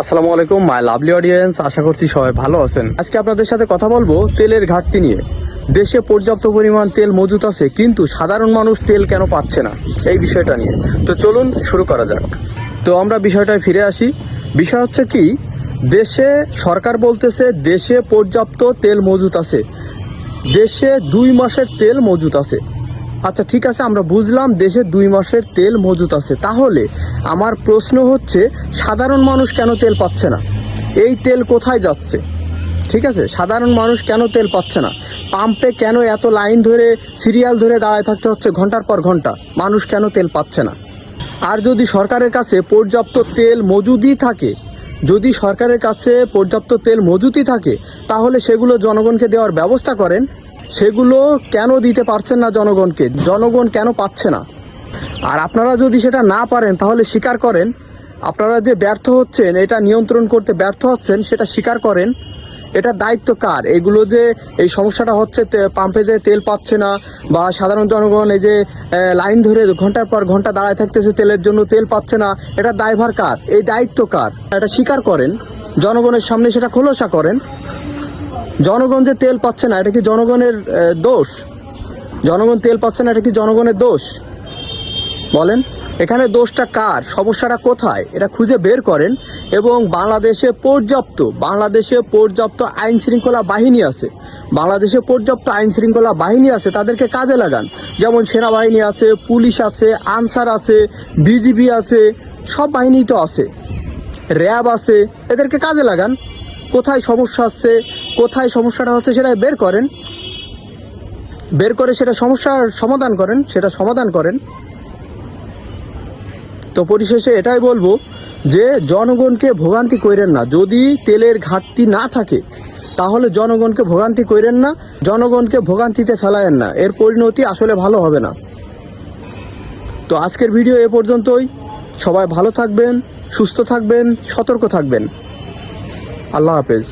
আসসালামু আলাইকুম my lovely audience, আশা করছি সবাই ভালো আছেন। আজকে আপনাদের সাথে কথা বলবো তেলের ঘাটতি নিয়ে। দেশে পর্যাপ্ত পরিমাণ তেল মজুত আছে, কিন্তু সাধারণ মানুষ তেল কেন পাচ্ছে না, এই বিষয়টা নিয়ে। তো চলুন শুরু করা যাক। তো আমরা বিষয়টায় ফিরে আসি। বিষয় হচ্ছে কি, দেশে সরকার বলতেছে দেশে পর্যাপ্ত তেল মজুত আছে, দেশে 2 মাসের তেল মজুত আছে। আচ্ছা ঠিক আছে, আমরা বুঝলাম দেশে 2 মাসের তেল মজুত আছে। তাহলে আমার প্রশ্ন হচ্ছে, সাধারণ মানুষ কেন তেল পাচ্ছে না? এই তেল কোথায় যাচ্ছে? ঠিক আছে, সাধারণ মানুষ কেন তেল পাচ্ছে না? পাম্পে কেন এত লাইন ধরে সিরিয়াল ধরে দাঁড়ায় থাকতে হচ্ছে ঘন্টার পর ঘন্টা? মানুষ কেন তেল পাচ্ছে না? আর যদি সরকারের কাছে পর্যাপ্ত তেল মজুদই থাকে, যদি সরকারের কাছে পর্যাপ্ত তেল মজুদই থাকে, তাহলে সেগুলো জনগণকে দেওয়ার ব্যবস্থা করেন। সেগুলো কেন দিতে পারছেন না জনগণকে? জনগণ কেন পাচ্ছে না? আর আপনারা যদি সেটা না পারেন, তাহলে স্বীকার করেন আপনারা যে ব্যর্থ হচ্ছেন, এটা নিয়ন্ত্রণ করতে ব্যর্থ হচ্ছেন, সেটা স্বীকার করেন। এটা দায়িত্ব কার? এগুলো যে এই সমস্যাটা হচ্ছে, পাম্পে যে তেল পাচ্ছে না, বা সাধারণ জনগণ এই যে লাইন ধরে ঘন্টার পর ঘন্টা দাঁড়ায় থাকতেছে তেলের জন্য, তেল পাচ্ছে না, এটা দায়ভার কার? এই দায়িত্ব কার? এটা স্বীকার করেন, জনগণের সামনে সেটা খোলসা করেন। জনগণ যে তেল পাচ্ছে না, এটা কি জনগণের দোষ? জনগণ তেল পাচ্ছে না, এটা কি জনগণের দোষ? বলেন, এখানে দোষটা কার? সমস্যাটা কোথায়? এটা খুঁজে বের করেন। এবং বাংলাদেশে পর্যাপ্ত আইন শৃঙ্খলা বাহিনী আছে, বাংলাদেশে পর্যাপ্ত আইন শৃঙ্খলা বাহিনী আছে, তাদেরকে কাজে লাগান। যেমন সেনাবাহিনী আছে, পুলিশ আছে, আনসার আছে, বিজিবি আছে, সব বাহিনী তো আছে, র্যাব আছে, এদেরকে কাজে লাগান। কোথায় সমস্যা আছে, কোথায় সমস্যাটা হচ্ছে, সেটা বের করেন। বের করে সেটা সমস্যার সমাধান করেন। তো পরিশেষে এটাই বলবো যে জনগণকে ভোগান্তি কইরেন না। যদি তেলের ঘাটতি না থাকে, তাহলে জনগণকে ভোগান্তি কইরেন না, জনগণকে ভোগান্তিতে ফেলায়েন না। এর পরিণতি আসলে ভালো হবে না। তো আজকের ভিডিও এ পর্যন্তই। সবাই ভালো থাকবেন, সুস্থ থাকবেন, সতর্ক থাকবেন। আল্লাহ হাফেজ।